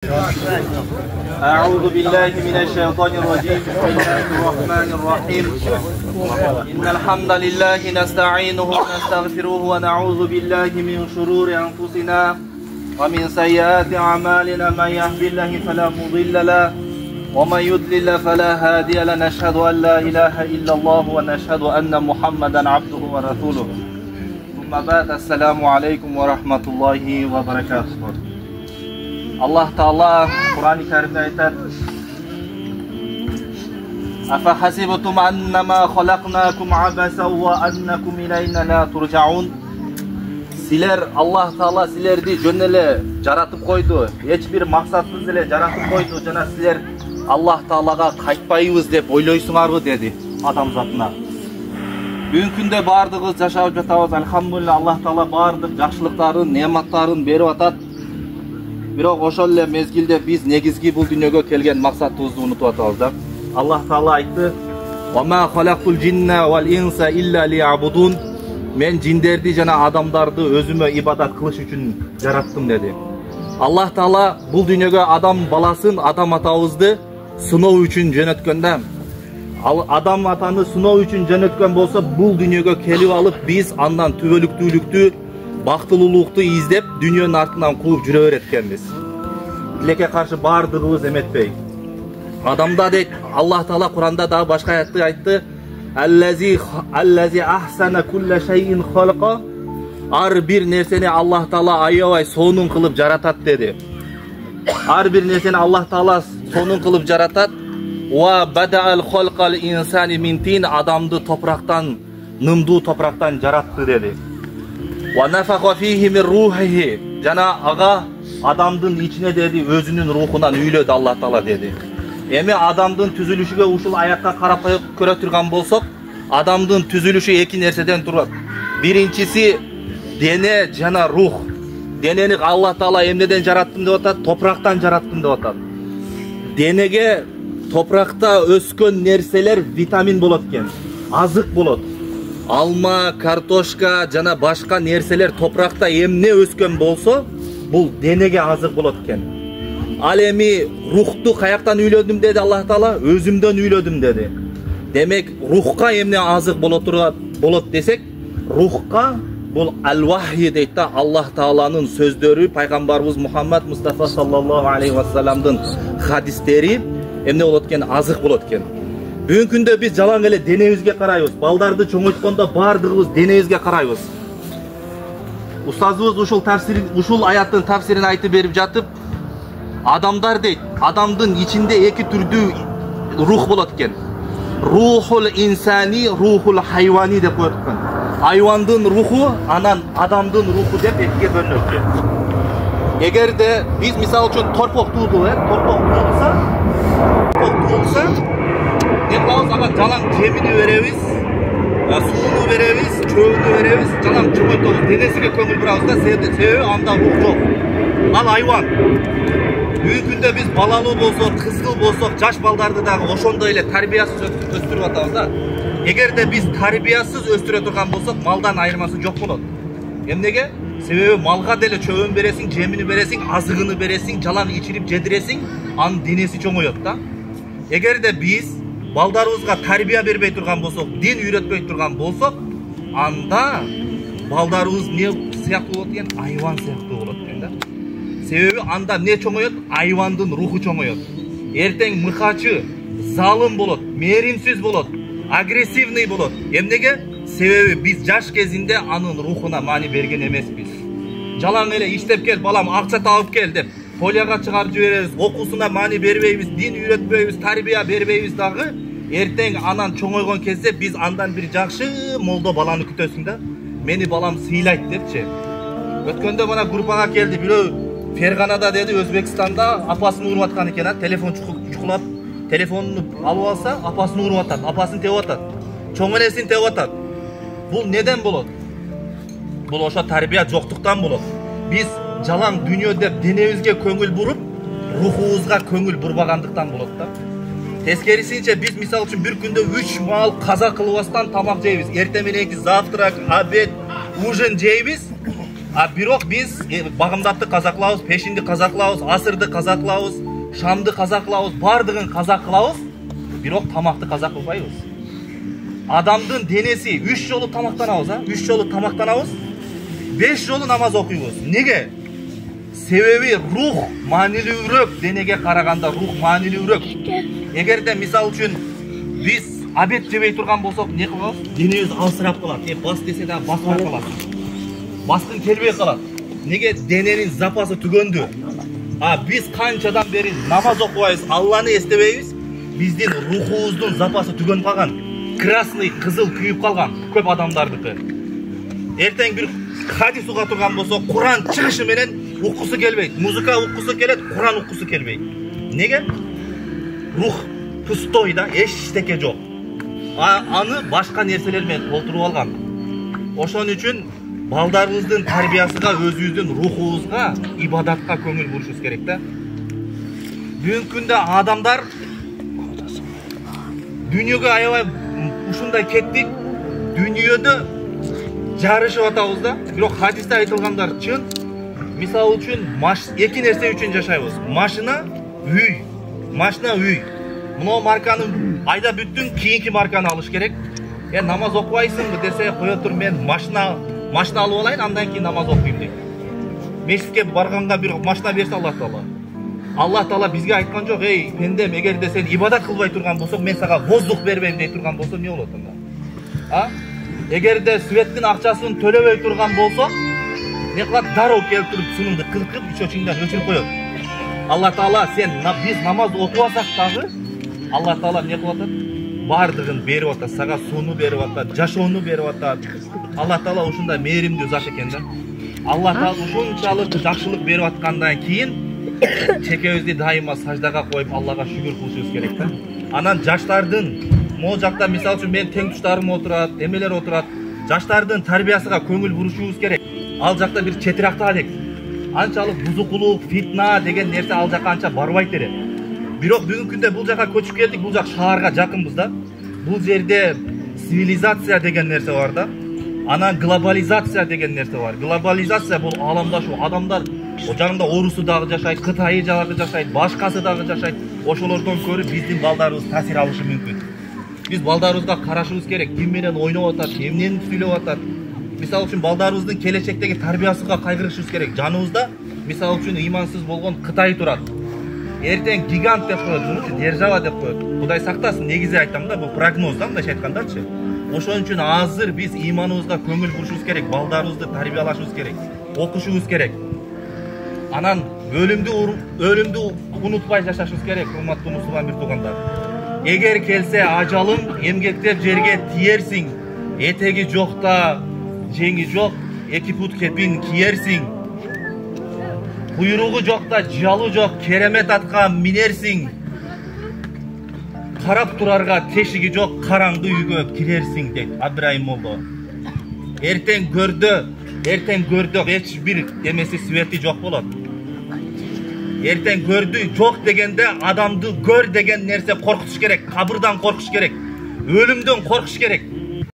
أعوذ بالله من الشيطان الرجيم. بسم الله الرحمن الرحيم. إن الحمد لله نستعينه ونستغفره ونعوذ بالله من شرور أنفسنا ومن سيئات أعمالنا. من يهد الله فلا مضل له ومن يضلل فلا هادي له. نشهد أن لا إله إلا الله ونشهد أن محمدا عبده ورسوله. ثم بعد السلام عليكم ورحمة الله وبركاته. Allah Teala Kur'an-ı Kerim'de ayet: "Afa hasibtum annama halaqnakum abasan ve annakum ilayna la turcaun." Siler Allah Teala silerdi jönele jaratıp koydu. Hiç bir maksatsız ele jaratıp koydu. Jana siler Allah Teala'ga kaytpayбыз dep oyloyсуңарбы dedi adam zatına. Бүгүнкү күндө баардыгыбыз жашап жатабыз. Алхамдулилlah, Allah Teala баардык жакшылыктарын, неаматтарын берип атат. Бирок ошол эле мезгилде биз негизги бул дүйнөгө келген максатыбызды унутуп атабыз да. Аллах Таала айтты: "Ва ма халактул джинна вал инса илля лиябудун." Мен жиндерди жана адамдарды өзүмө ибадат кылыш үчүн жараттым деди. Аллах Таала бул дүйнөгө адам баласын, адам атабызды сыноо үчүн жөнөткөндө, ал адам атаны сыноо үчүн жөнөткөн болсо, бул дүйнөгө келип алып биз андан түбөлүктүүлүктү, бактылуулукту издеп дүйнөнүн артынан кууп жүрө берет экенбиз. Тилекке каршы баардыгыбыз эметпей. Адамда дейт Аллах Таала Куранда дагы башка аятты айтты: "Аллази ахсана кулла шайин халqa." Ар бир нерсени Аллах Таала аябай сонун кылып жаратат деди. Ар бир нерсени Аллах Таала сонун кылып жаратат. "Ва бадa'al халqal insani min tin." Адамды топрактан, нымдуу топрактан жаратты деди. "Ва нафаqa fihi min ruhihi." Жана ага адамдын ичине деди өзүнүн рухунан үйлөдү Аллах Таала деди. Эми адамдын түзүлүшүгө ушул аятка карап көрө турган болсок, адамдын түзүлүшү эки нерседен турат. Биринчиси дене жана рух. Денени Аллах Таала эмнеден жараттым деп атат? Топрактан жараттым деп атат. Денеге топракта өскөн нерселер витамин болот экен, азык болот. Алма, картошка жана башка нерселер топракта эмне өскөн болсо, бул денеге азык болот экен. Ал эми рухту каяктан үйлөдүм деди Аллах Таала? Өзүмдөн үйлөдүм деди. Демек, рухка эмне азык болот десек, рухка бул ал-вахи дейт да, Аллах Тааланын сөздөрү, пайгамбарыбыз Мухаммад Мустафа саллаллаху алейхи ва салламдын хадистери эмне болот экен? Азык болот экен. Бүгүнкү күндө биз жалаң эле денебизге карайбыз. Балдарды чоңойткондо баардыгыбыз денебизге карайбыз. Устазыбыз ушул аяттын тафсирин айтып берип жатып, адамдар дейт, адамдын ичинде эки түрдүү рух болот экен. Рухул инсани, рухул хайвани деп коет экен. Айвандын руху, анан адамдын руху деп экиге бөлүнөт экен. Эгерде биз мисалы үчүн торпок туулса, не кылабыз? Ага жалаң жемини беребиз, сууну беребиз, чөбүнү беребиз, жалаң чоңойтобуз, денесиге көңүл бурабыз да, себеби анда рух жок. Ал айван. Бүгүнкү күндө биз балалуу болсок, кыздуу болсок, жаш балдарды дагы ошондой эле тарбиясыз өстүрүп атабыз да. Эгерде биз тарбиясыз өстүрө турган болсок, малдан айырмасы жок болот. Эмнеге? Себеби малга деле чөбүн бересиң, жемини бересиң, азыгыны бересиң, жалаң ичирип жедиресиң, анын денеси чоңоет да. Эгерде биз балдарыбызга тарбия бербей турган болсок, дин үйрөтпөй турган болсок, анда балдарыбыз не сыяктуу болот экен? Айван сыяктуу болот экен да. Себеби анда не чоңоет? Айвандын руху чоңоет. Эртең мыкачы, залым болот, мээримсиз болот, агрессивный болот. Эмнеге? Себеби биз жаш кезинде анын рухуна маани берген эмеспиз. Жалаң эле иштеп кел, балам, акча табып кел деп полияга чыгарып жиберебиз, окуусуна маани бербейбиз, дин үйрөтпөйбүз, тарбия бербейбиз дагы. Эртең анан чоңойгон кезде биз андан бир жакшы молдо баланы күтөсүң да. Мени балам сыйлайт депчи. Өткөндө мына группага келди, бирөө Ферганада деди, Өзбекстанда апасын уруп аткан экен, телефон чукулап, телефонун алып алса, апасын уруп атат, апасын тебип атат, чоң энесин тебип атат. Бул неден болот? Бул ошо тарбия жоктуктан болот. Биз жалаң дүйнө деп денебизге көңүл буруп, рухубузга көңүл бурбагандыктан болот да. Тескерисинче биз мисалы үчүн бир күндө 3 маал каза кылбастан тамак жейбиз. Эртең мененки завтрак, обед, ужин жейбиз. Бирок биз багымдатты казак кылабыз, пешинди казак кылабыз, асырды казак кылабыз, шамды казак кылабыз, бардыгын казак кылабыз. Бирок тамакты казак кылбайбыз. Адамдын денеси 3 жолу тамактанабыз, 3 жолу тамактанабыз, 5 жолу намаз окуйбуз. Неге? Себеби рух маанилүүрөөк, денеге караганда рух маанилүүрөөк. Эгерде мисал үчүн биз обед жебей турган болсок, не кылабыз? Денебиз алсырап калат. Бас десе да баспай калат. Баскын келбей калат. Неге? Дененин запасы түгөндү. Биз канчадан бери намаз окубайбыз, Алланы эстебейбиз, биздин рухубуздун запасы түгөнүп калган. Красный, кызыл күйүп калган көп адамдардыкы. Эртең бир хадис уга турган болсо, Куран чыгышы менен уккусу келбейт. Музыка уккусу келет, Куран уккусу келбейт. Неге? Рух пустой да, эчтеке жок. Аны башка нерселер менен толтуруп алган. Ошон үчүн балдарыбыздын тарбиясыга, өзүбүздүн рухубузга, ибадатка көңүл бурушубуз керек да. Бүгүнкү күндө адамдар дүйнөгө аябай ушундай кеттик. Дүйнөдө жарышып атабыз да. Бирок хадисте айтылгандар чын. Мисал үчүн эки нерсе үчүн жашайбыз. Машина, үй. Машина, үй. Мына марканы айда бүттүң, кийинки марканы алыш керек. Намаз окубайсыңбы десе, кое тур, мен машина алып алайын, андан кийин намаз окуйм дейт. Мешитке барганга бир машина берсе Аллах Таала бизге айткан жок, эй пендем, эгерде сен ибадат кылбай турган болсоң, мен сага воздух бербейм дей турган болсо, эмне болот анда? Эгерде светтин акчасын төлөбөй турган болсо, не кылат? Дароо келип туруп сунуңду кыркып, үчөчүңдөн өчүрүп коет. Аллах Таала биз намаз окубасак дагы, Аллах Таала эмне кылып атат? Бардыгын берип атат, сага сууну берип атат, жашоону берип атат. Аллах Таала ушундай мээримдүү зат экен да. Аллах Таала ушунчалык жакшылык берип аткандан кийин чекебизди дайыма саждага коюп Аллага шүгүр кылышыбыз керек да. Анан жаштардын могу жакта мисал үчүн мен теңтуштарым отурат, эмелер отурат. Жаштардын тарбиясыга көңүл бурушубуз керек. Ал жакта бир четиракта элек. Анчалык бузукулук, фитна деген нерсе ал жака анча барбайт эле. Бирок бүгүнкү күндө бул жака көчүп келдик, бул жак шаарга жакынбыз да. Бул жерде цивилизация деген нерсе бар да. Анан глобализация деген нерсе бар. Глобализация бул ааламдашуу. Адамдар жанында орусу дагы жашайт, Кытайы дагы жашайт, башкасы дагы жашайт. Ошолордон көрүп биздин балдарыбыз таасир алышы мүмкүн. Биз балдарыбызга карашыбыз керек. Ким менен ойноп атат, эмнени сүйлөп атат. Мисал үчүн балдарыбыздын келечектеги тарбиясыга кайгырышыбыз керек. Жаныбызда мисал үчүн ыймансыз болгон Кытай турат. Эртең гигант деп коет, мынча держава деп коет. Кудай сактасын, негизи айтам да, бул прогноз да, мындайча айткандачы. Ошон үчүн азыр биз ыйманыбызга көңүл бурушубуз керек, балдарыбызды тарбиялашыбыз керек, окушубуз керек. Анан өлүмдү унутпай жашашыбыз керек, урматтуу мусулман бир туугандар. Эгер келсе ажалың, эмгектеп жерге тиерсиң, этеги жокта жеңи жок, эки пут кепин киерсиң. Куйругу жокта жалу жок, керемет атка минерсиң. Карап турарга тешиги жок, караңгы үйгө кирерсиң дейт Абдрайым молдо. Эртең көрдө эч бир эмеси свети жок болот. Эртең көрдү жок дегенде адамды көр деген нерсе коркутуш керек, кабырдан коркуш керек, өлүмдөн коркуш керек.